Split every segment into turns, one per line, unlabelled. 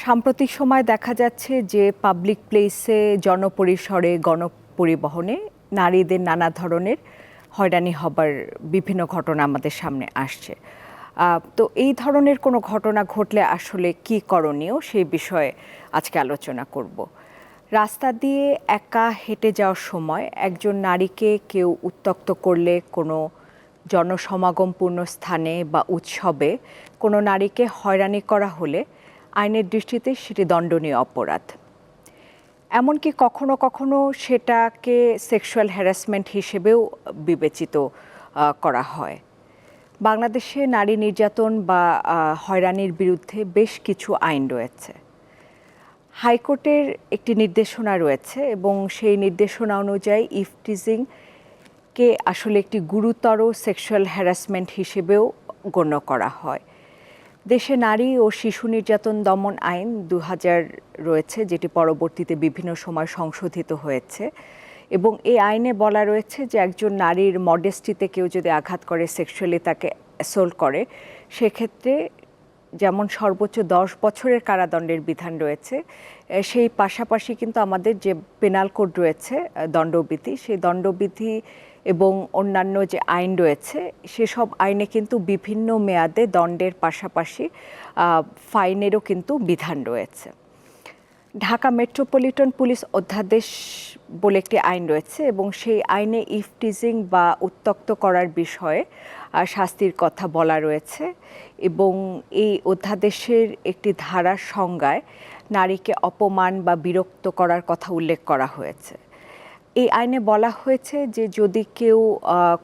সাম্প্রতিক সময় দেখা যাচ্ছে যে পাবলিক প্লেসে জনপরিসরে গণপরিবহনে নারীদের নানা ধরনের হয়রানি হবার বিভিন্ন ঘটনা আমাদের সামনে আসছে। তো এই ধরনের কোনো ঘটনা ঘটলে আসলে কি করণীয় সেই বিষয়ে আজকে আলোচনা করব। রাস্তা দিয়ে একা হেঁটে যাওয়ার সময় একজন নারীকে কেউ উত্ত্যক্ত করলে, কোনো জনসমাগমপূর্ণ স্থানে বা উৎসবে কোনো নারীকে হয়রানি করা হলে আইনের দৃষ্টিতে সেটি দণ্ডনীয় অপরাধ। এমনকি কখনো কখনো সেটাকে সেক্সুয়াল হ্যারাসমেন্ট হিসেবেও বিবেচিত করা হয়। বাংলাদেশে নারী নির্যাতন বা হয়রানির বিরুদ্ধে বেশ কিছু আইন রয়েছে। হাইকোর্টের একটি নির্দেশনা রয়েছে এবং সেই নির্দেশনা অনুযায়ী ইভটিজিংকে আসলে একটি গুরুতর সেক্সুয়াল হ্যারাসমেন্ট হিসেবেও গণ্য করা হয়। দেশে নারী ও শিশু নির্যাতন দমন আইন ২০০০ রয়েছে, যেটি পরবর্তীতে বিভিন্ন সময় সংশোধিত হয়েছে এবং এই আইনে বলা রয়েছে যে একজন নারীর মডেস্টিতে কেউ যদি আঘাত করে, সেক্সুয়ালি তাকে অ্যাসল্ট করে, সেক্ষেত্রে যেমন সর্বোচ্চ 10 বছরের কারাদণ্ডের বিধান রয়েছে, সেই পাশাপাশি কিন্তু আমাদের যে পেনাল কোড রয়েছে, দণ্ডবিধি, সেই দণ্ডবিধি এবং অন্যান্য যে আইন রয়েছে সেসব আইনে কিন্তু বিভিন্ন মেয়াদে দণ্ডের পাশাপাশি ফাইনেরও কিন্তু বিধান রয়েছে। ঢাকা মেট্রোপলিটন পুলিশ অধ্যাদেশ বলে একটি আইন রয়েছে এবং সেই আইনে ইভটিজিং বা উত্ত্যক্ত করার বিষয়ে শাস্তির কথা বলা রয়েছে এবং এই অধ্যাদেশের একটি ধারার সংজ্ঞায় নারীকে অপমান বা বিরক্ত করার কথা উল্লেখ করা হয়েছে। এই আইনে বলা হয়েছে যে যদি কেউ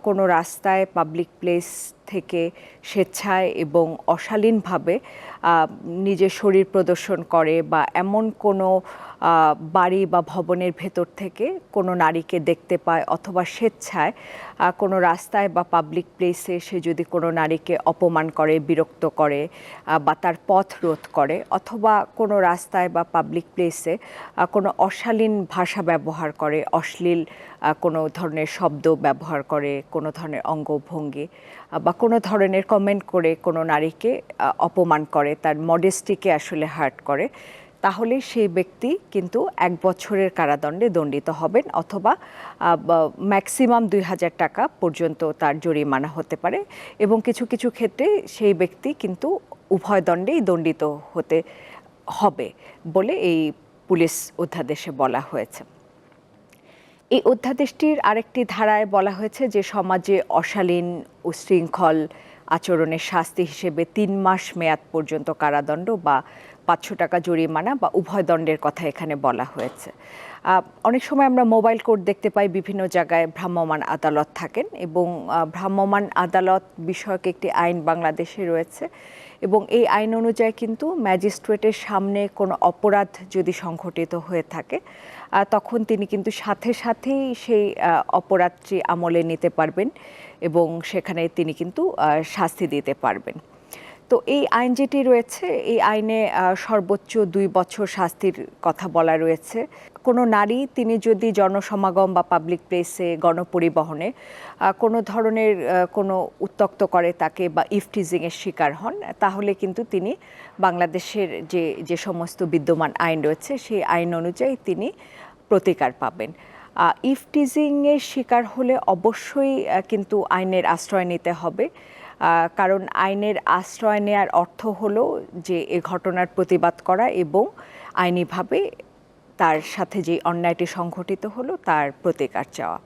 কোনো রাস্তায়, পাবলিক প্লেস থেকে স্বেচ্ছায় এবং অশালীনভাবে নিজের শরীর প্রদর্শন করে বা এমন কোনো বাড়ি বা ভবনের ভেতর থেকে কোনো নারীকে দেখতে পায় অথবা স্বেচ্ছায় কোনো রাস্তায় বা পাবলিক প্লেসে সে যদি কোনো নারীকে অপমান করে, বিরক্ত করে বা তার পথ রোধ করে, অথবা কোনো রাস্তায় বা পাবলিক প্লেসে কোনো অশালীন ভাষা ব্যবহার করে, অশ্লীল কোনো ধরনের শব্দ ব্যবহার করে, কোনো ধরনের অঙ্গভঙ্গি বা কোনো ধরনের কমেন্ট করে কোনো নারীকে অপমান করে, তার মডেস্টিকে আসলে হার্ট করে, তাহলে সেই ব্যক্তি কিন্তু 1 বছরের কারাদণ্ডে দণ্ডিত হবেন অথবা ম্যাক্সিমাম ২০০০ টাকা পর্যন্ত তার জরিমানা হতে পারে এবং কিছু কিছু ক্ষেত্রে সেই ব্যক্তি কিন্তু উভয় দণ্ডেই দণ্ডিত হতে হবে বলে এই পুলিশ অধ্যাদেশে বলা হয়েছে। এই অধ্যাদেশটির আরেকটি ধারায় বলা হয়েছে যে সমাজে অশালীন, উচ্ছৃঙ্খল আচরণের শাস্তি হিসেবে ৩ মাস মেয়াদ পর্যন্ত কারাদণ্ড বা ৫০০ টাকা জরিমানা বা উভয় দণ্ডের কথা এখানে বলা হয়েছে। অনেক সময় আমরা মোবাইল কোর্ট দেখতে পাই, বিভিন্ন জায়গায় ভ্রাম্যমাণ আদালত থাকেন এবং ভ্রাম্যমাণ আদালত বিষয়ক একটি আইন বাংলাদেশে রয়েছে এবং এই আইন অনুযায়ী কিন্তু ম্যাজিস্ট্রেটের সামনে কোনো অপরাধ যদি সংঘটিত হয়ে থাকে তখন তিনি কিন্তু সাথে সাথেই সেই অপরাধটি আমলে নিতে পারবেন এবং সেখানে তিনি কিন্তু শাস্তি দিতে পারবেন। তো এই আইন যেটি রয়েছে, এই আইনে সর্বোচ্চ 2 বছর শাস্তির কথা বলা রয়েছে। কোনো নারী তিনি যদি জনসমাগম বা পাবলিক প্লেসে, গণপরিবহনে কোনো ধরনের কোনো উত্ত্যক্ত করে তাকে বা ইভটিজিংয়ের শিকার হন, তাহলে কিন্তু তিনি বাংলাদেশের যে সমস্ত বিদ্যমান আইন রয়েছে সেই আইন অনুযায়ী তিনি প্রতিকার পাবেন। ইভটিজিংয়ের শিকার হলে অবশ্যই কিন্তু আইনের আশ্রয় নিতে হবে, কারণ আইনের আশ্রয় নেওয়ার অর্থ হলো যে এ ঘটনার প্রতিবাদ করা এবং আইনিভাবে তার সাথে যে অন্যায়টি সংঘটিত হলো তার প্রতিকার চাওয়া।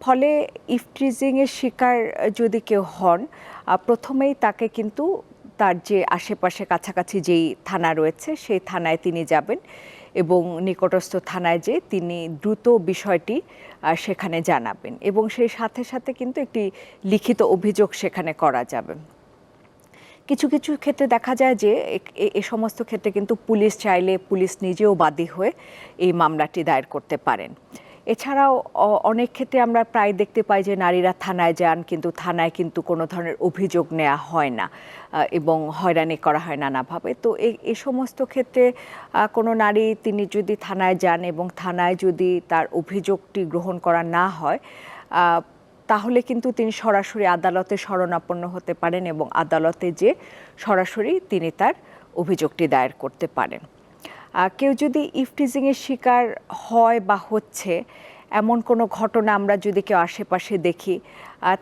ফলে ইভটিজিংয়ের শিকার যদি কেউ হন, প্রথমেই তাকে কিন্তু তার যে আশেপাশে কাছাকাছি যেই থানা রয়েছে সেই থানায় তিনি যাবেন এবং নিকটস্থ থানায় যেয়ে তিনি দ্রুত বিষয়টি সেখানে জানাবেন এবং সেই সাথে সাথে কিন্তু একটি লিখিত অভিযোগ সেখানে করা যাবে। কিছু কিছু ক্ষেত্রে দেখা যায় যে এ সমস্ত ক্ষেত্রে কিন্তু পুলিশ চাইলে পুলিশ নিজেও বাদী হয়ে এই মামলাটি দায়ের করতে পারেন। এছাড়াও অনেক ক্ষেত্রে আমরা প্রায় দেখতে পাই যে নারীরা থানায় যান কিন্তু থানায় কিন্তু কোনো ধরনের অভিযোগ নেওয়া হয় না এবং হয়রানি করা হয় নানাভাবে। তো এই সমস্ত ক্ষেত্রে কোনো নারী তিনি যদি থানায় যান এবং থানায় যদি তার অভিযোগটি গ্রহণ করা না হয়, তাহলে কিন্তু তিনি সরাসরি আদালতে শরণাপন্ন হতে পারেন এবং আদালতে যে সরাসরি তিনি তার অভিযোগটি দায়ের করতে পারেন। কেউ যদি ইফটিজিংয়ের শিকার হয় বা হচ্ছে এমন কোনো ঘটনা আমরা যদি কেউ আশেপাশে দেখি,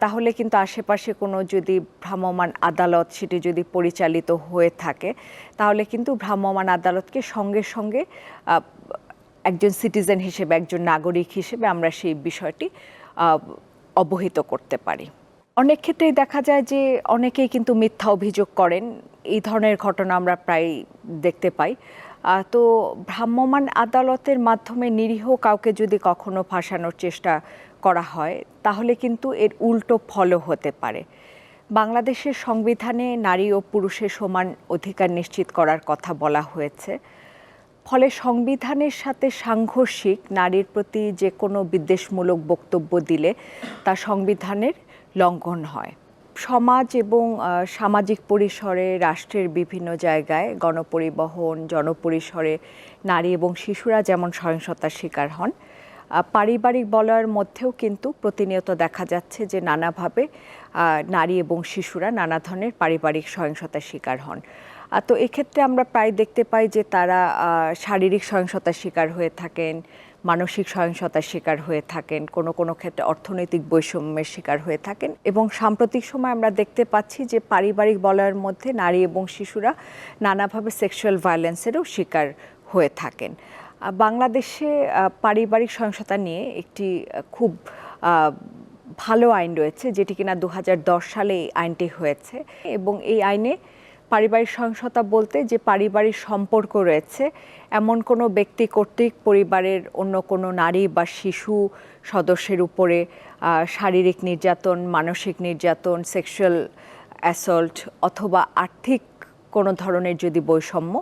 তাহলে কিন্তু আশেপাশে কোনো যদি ভ্রাম্যমাণ আদালত সেটি যদি পরিচালিত হয়ে থাকে, তাহলে কিন্তু ভ্রাম্যমাণ আদালতকে সঙ্গে সঙ্গে একজন সিটিজেন হিসেবে, একজন নাগরিক হিসেবে আমরা সেই বিষয়টি অবহিত করতে পারি। অনেক ক্ষেত্রেই দেখা যায় যে অনেকেই কিন্তু মিথ্যা অভিযোগ করেন, এই ধরনের ঘটনা আমরা প্রায় দেখতে পাই। তো ভ্রাম্যমাণ আদালতের মাধ্যমে নিরীহ কাউকে যদি কখনো ফাঁসানোর চেষ্টা করা হয়, তাহলে কিন্তু এর উল্টো ফলও হতে পারে। বাংলাদেশের সংবিধানে নারী ও পুরুষের সমান অধিকার নিশ্চিত করার কথা বলা হয়েছে। ফলে সংবিধানের সাথে সাংঘর্ষিক নারীর প্রতি যে কোনো বিদ্বেষমূলক বক্তব্য দিলে তা সংবিধানের লঙ্ঘন হয়। সমাজ এবং সামাজিক পরিসরে রাষ্ট্রের বিভিন্ন জায়গায় গণপরিবহন, জনপরিসরে নারী এবং শিশুরা যেমন সহিংসতার শিকার হন, পারিবারিক বলয়ের মধ্যেও কিন্তু প্রতিনিয়ত দেখা যাচ্ছে যে নানাভাবে নারী এবং শিশুরা নানা ধরনের পারিবারিক সহিংসতার শিকার হন। তো এক্ষেত্রে আমরা প্রায় দেখতে পাই যে তারা শারীরিক সহিংসতার শিকার হয়ে থাকেন, মানসিক সহিংসতার শিকার হয়ে থাকেন, কোনো কোনো ক্ষেত্রে অর্থনৈতিক বৈষম্যের শিকার হয়ে থাকেন। এবং সাম্প্রতিক সময় আমরা দেখতে পাচ্ছি যে পারিবারিক বলয়ের মধ্যে নারী এবং শিশুরা নানাভাবে সেক্সুয়াল ভায়োলেন্সেরও শিকার হয়ে থাকেন। বাংলাদেশে পারিবারিক সহিংসতা নিয়ে একটি খুব ভালো আইন রয়েছে, যেটি কিনা 2010 সালে এই আইনটি হয়েছে। এবং এই আইনে পারিবারিক সহিংসতা বলতে যে পারিবারিক সম্পর্ক রয়েছে এমন কোনো ব্যক্তি কর্তৃক পরিবারের অন্য কোনো নারী বা শিশু সদস্যের উপরে শারীরিক নির্যাতন, মানসিক নির্যাতন, সেক্সুয়াল অ্যাসল্ট অথবা আর্থিক কোনো ধরনের যদি বৈষম্য,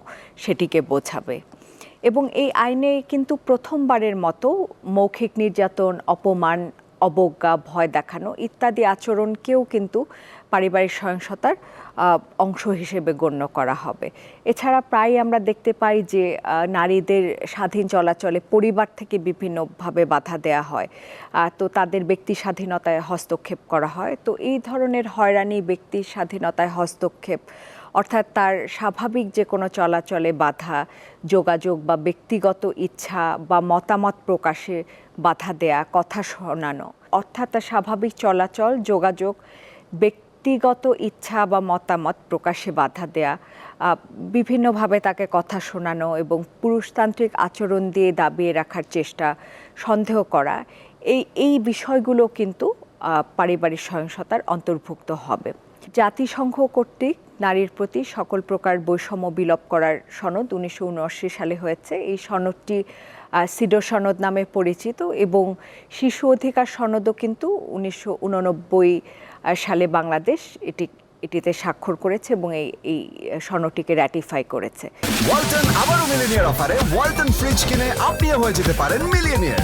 সেটিকে বোঝাবে। এবং এই আইনে কিন্তু প্রথমবারের মতো মৌখিক নির্যাতন, অপমান, অবজ্ঞা, ভয় দেখানো ইত্যাদি আচরণকেও কিন্তু পারিবারিক সহিংসতার অংশ হিসেবে গণ্য করা হবে। এছাড়া প্রায় আমরা দেখতে পাই যে নারীদের স্বাধীন চলাচলে পরিবার থেকে বিভিন্নভাবে বাধা দেয়া হয়, তো তাদের ব্যক্তি স্বাধীনতায় হস্তক্ষেপ করা হয়। তো এই ধরনের হয়রানি, ব্যক্তি স্বাধীনতায় হস্তক্ষেপ অর্থাৎ তার স্বাভাবিক যে কোনো চলাচলে বাধা, যোগাযোগ বা ব্যক্তিগত ইচ্ছা বা মতামত প্রকাশে বাধা দেয়া, কথা শোনানো, অর্থাৎ তার স্বাভাবিক চলাচল, যোগাযোগ, ব্যক্তিগত ইচ্ছা বা মতামত প্রকাশে বাধা দেয়া, বিভিন্নভাবে তাকে কথা শোনানো এবং পুরুষতান্ত্রিক আচরণ দিয়ে দাবিয়ে রাখার চেষ্টা, সন্দেহ করা, এই বিষয়গুলো কিন্তু পারিবারিক সহিংসতার অন্তর্ভুক্ত হবে। জাতিসংঘ কর্তৃক নারীর প্রতি সকল প্রকার বৈষম্য বিলোপ করার সনদ 1979 সালে হয়েছে। এই সনদটি সিডো সনদ নামে পরিচিত এবং শিশু অধিকার সনদও কিন্তু 1989 সালে বাংলাদেশ এটিতে স্বাক্ষর করেছে এবং এই সনদটিকে র্যাটিফাই করেছে।
ওয়ালটন আবারও মিলিনিয়ার অফারে ওয়ালটন ফ্রিজ কিনে আপনিও হয়ে যেতে পারেন মিলিয়নিয়ার।